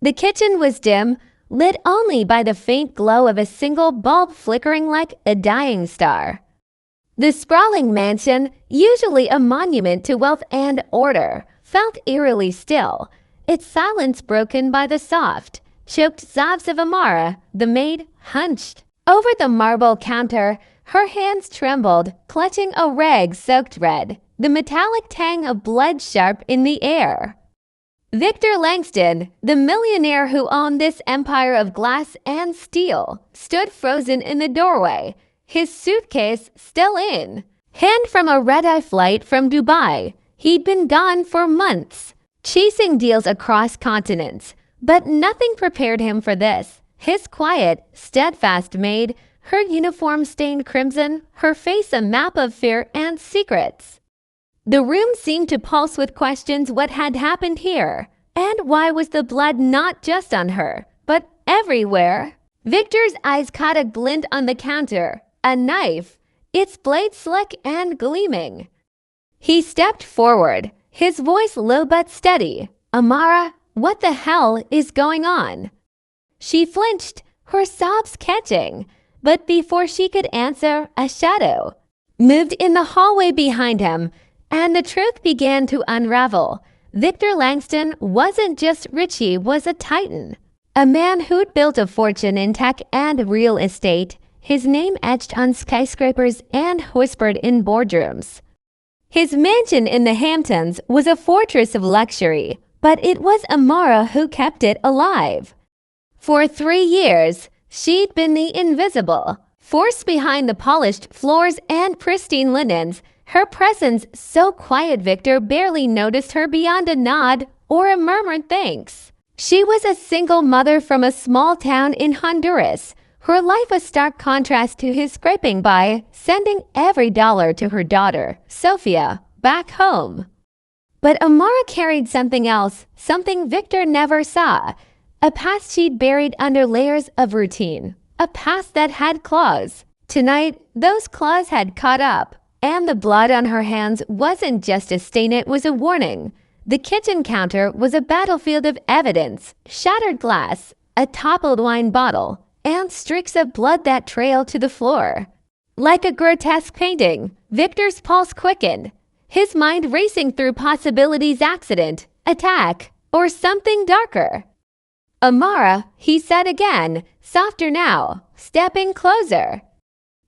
The kitchen was dim, lit only by the faint glow of a single bulb flickering like a dying star. The sprawling mansion, usually a monument to wealth and order, felt eerily still, its silence broken by the soft, choked sobs of Amara, the maid, hunched over the marble counter. Her hands trembled, clutching a rag-soaked red, the metallic tang of blood sharp in the air. Victor Langston, the millionaire who owned this empire of glass and steel, stood frozen in the doorway, his suitcase still in hand from a red-eye flight from Dubai. He'd been gone for months, chasing deals across continents, but nothing prepared him for this. His quiet, steadfast maid, her uniform stained crimson, her face a map of fear and secrets. The room seemed to pulse with questions. What had happened here? And why was the blood not just on her, but everywhere? Victor's eyes caught a glint on the counter, a knife, its blade slick and gleaming. He stepped forward, his voice low but steady. "Amara, what the hell is going on?" She flinched, her sobs catching, but before she could answer, a shadow moved in the hallway behind him, and the truth began to unravel. Victor Langston wasn't just rich, he was a titan. A man who'd built a fortune in tech and real estate, his name etched on skyscrapers and whispered in boardrooms. His mansion in the Hamptons was a fortress of luxury, but it was Amara who kept it alive. For 3 years, she'd been the invisible force behind the polished floors and pristine linens, her presence so quiet Victor barely noticed her beyond a nod or a murmured thanks. She was a single mother from a small town in Honduras, her life a stark contrast to his scraping by, sending every dollar to her daughter, Sophia, back home. But Amara carried something else, something Victor never saw, a past she'd buried under layers of routine, a past that had claws. Tonight, those claws had caught up, and the blood on her hands wasn't just a stain, it was a warning. The kitchen counter was a battlefield of evidence, shattered glass, a toppled wine bottle, and streaks of blood that trailed to the floor. Like a grotesque painting, Victor's pulse quickened, his mind racing through possibilities: accident, attack, or something darker. "Amara," he said again, softer now, stepping closer.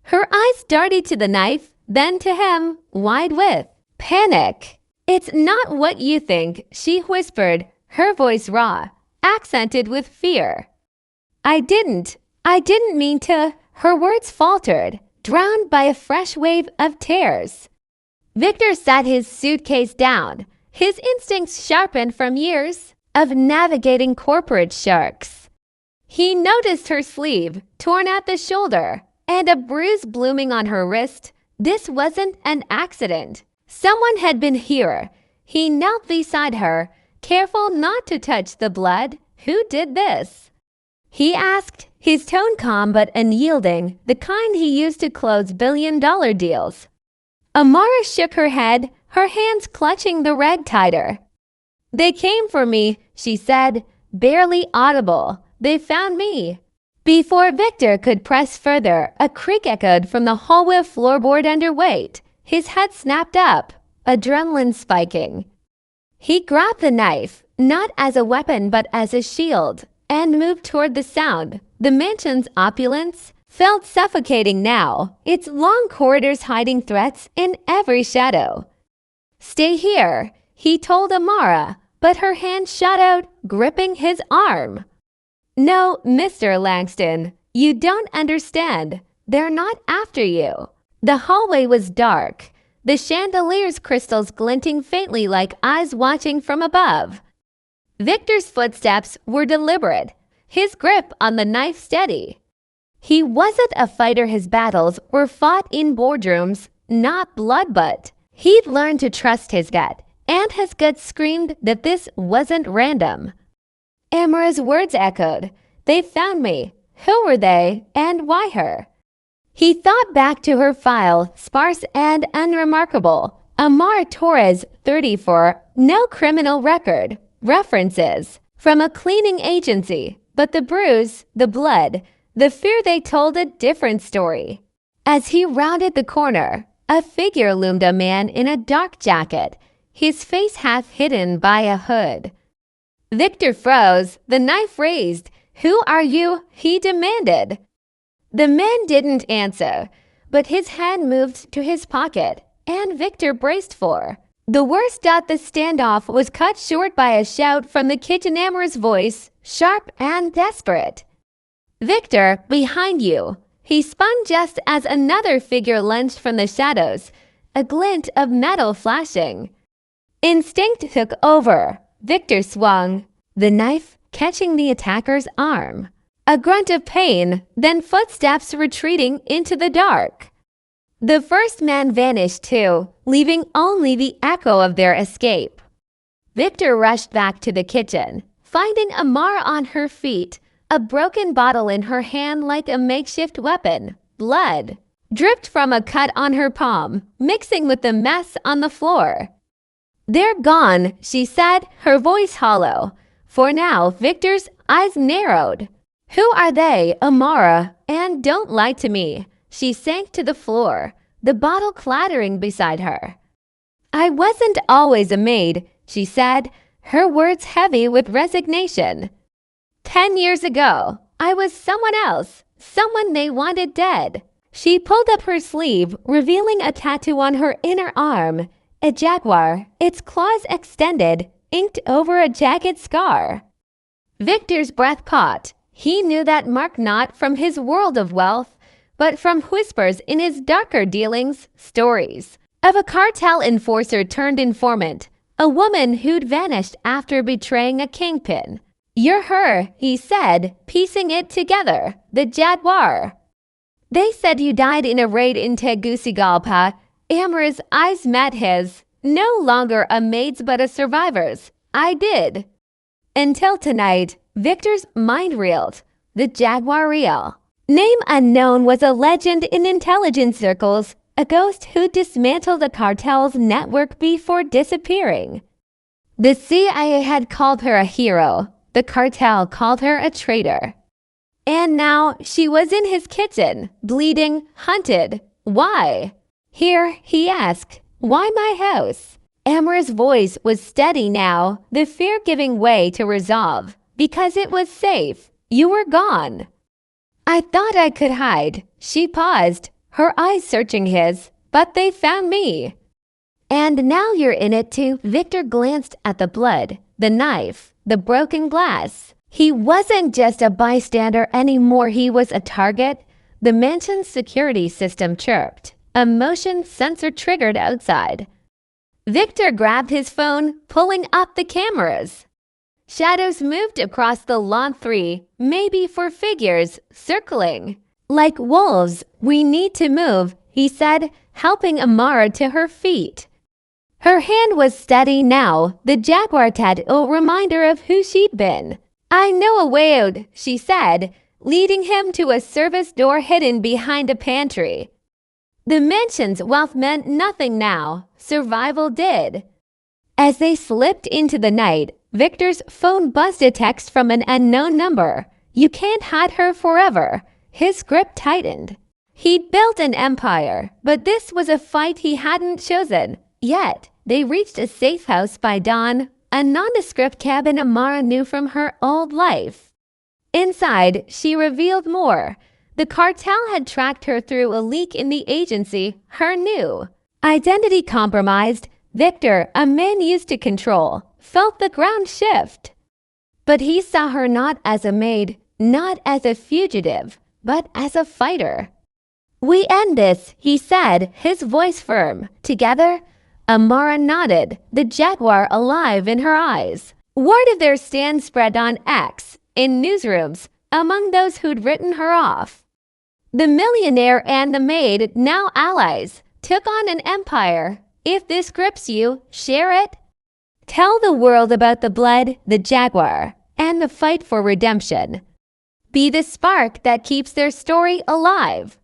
Her eyes darted to the knife, then to him, wide with panic. "It's not what you think," she whispered, her voice raw, accented with fear. I didn't mean to." Her words faltered, drowned by a fresh wave of tears. Victor sat his suitcase down, his instincts sharpened from years of navigating corporate sharks. He noticed her sleeve, torn at the shoulder, and a bruise blooming on her wrist. This wasn't an accident. Someone had been here. He knelt beside her, careful not to touch the blood. "Who did this?" he asked, his tone calm but unyielding, the kind he used to close billion-dollar deals. Amara shook her head, her hands clutching the rag tighter. "They came for me," she said, barely audible. "They found me." Before Victor could press further, a creak echoed from the hallway floorboard under weight. His head snapped up, adrenaline spiking. He grabbed the knife, not as a weapon but as a shield, and moved toward the sound. The mansion's opulence felt suffocating now, its long corridors hiding threats in every shadow. "Stay here," he told Amara, but her hand shot out, gripping his arm. "No, Mr. Langston, you don't understand. They're not after you." The hallway was dark, the chandelier's crystals glinting faintly like eyes watching from above. Victor's footsteps were deliberate, his grip on the knife steady. He wasn't a fighter. His battles were fought in boardrooms, not blood, he'd learned to trust his gut, and his gut screamed that this wasn't random. Amara's words echoed. "They found me. Who were they, and why her?" He thought back to her file, sparse and unremarkable. Amara Torres, 34, no criminal record. References: from a cleaning agency, but the bruise, the blood, the fear they told a different story. As he rounded the corner, a figure loomed, a man in a dark jacket, his face half hidden by a hood. Victor froze, the knife raised. "Who are you?" he demanded. The man didn't answer, but his hand moved to his pocket, and Victor braced for the worst. The standoff was cut short by a shout from the kitchener's voice, sharp and desperate. "Victor, behind you!" He spun just as another figure lunged from the shadows, a glint of metal flashing. Instinct took over. Victor swung, the knife catching the attacker's arm. A grunt of pain, then footsteps retreating into the dark. The first man vanished too, leaving only the echo of their escape. Victor rushed back to the kitchen, finding Amara on her feet, a broken bottle in her hand like a makeshift weapon. Blood dripped from a cut on her palm, mixing with the mess on the floor. "They're gone," she said, her voice hollow. For now, Victor's eyes narrowed. "Who are they, Amara? And don't lie to me." She sank to the floor, the bottle clattering beside her. "I wasn't always a maid," she said, her words heavy with resignation. 10 years ago, I was someone else, someone they wanted dead." She pulled up her sleeve, revealing a tattoo on her inner arm, a jaguar, its claws extended, inked over a jagged scar. Victor's breath caught. He knew that mark not from his world of wealth, but from whispers in his darker dealings, stories of a cartel enforcer turned informant, a woman who'd vanished after betraying a kingpin. "You're her," he said, piecing it together, "the jaguar." "They said you died in a raid in Tegucigalpa." Amara's eyes met his. "No longer a maid's but a survivor's. I did." Until tonight, Victor's mind reeled. The jaguar real. Name unknown was a legend in intelligence circles, a ghost who dismantled the cartel's network before disappearing. The CIA had called her a hero. The cartel called her a traitor. And now she was in his kitchen, bleeding, hunted. Why? "Here," he asked. "Why my house?" Amara's voice was steady now, the fear giving way to resolve. "Because it was safe. You were gone." "I thought I could hide." She paused, her eyes searching his. "But they found me." "And now you're in it too." Victor glanced at the blood, the knife, the broken glass. He wasn't just a bystander anymore, he was a target. The mansion's security system chirped, a motion sensor triggered outside. Victor grabbed his phone, pulling up the cameras. Shadows moved across the lawn, 3, maybe 4 figures, circling. "Like wolves, we need to move," he said, helping Amara to her feet. Her hand was steady now, the jaguar tattoo a reminder of who she'd been. "I know a way out," she said, leading him to a service door hidden behind a pantry. The mansion's wealth meant nothing now. Survival did. As they slipped into the night, Victor's phone buzzed a text from an unknown number. "You can't hide her forever." His grip tightened. He'd built an empire, but this was a fight he hadn't chosen. Yet, they reached a safe house by dawn, a nondescript cabin Amara knew from her old life. Inside, she revealed more. The cartel had tracked her through a leak in the agency, her new identity compromised. Victor, a man used to control, felt the ground shift. But he saw her not as a maid, not as a fugitive, but as a fighter. "We end this," he said, his voice firm. "Together?" Amara nodded, the jaguar alive in her eyes. Word of their stand spread on X, in newsrooms, among those who'd written her off. The millionaire and the maid, now allies, took on an empire. If this grips you, share it. Tell the world about the blood, the jaguar, and the fight for redemption. Be the spark that keeps their story alive.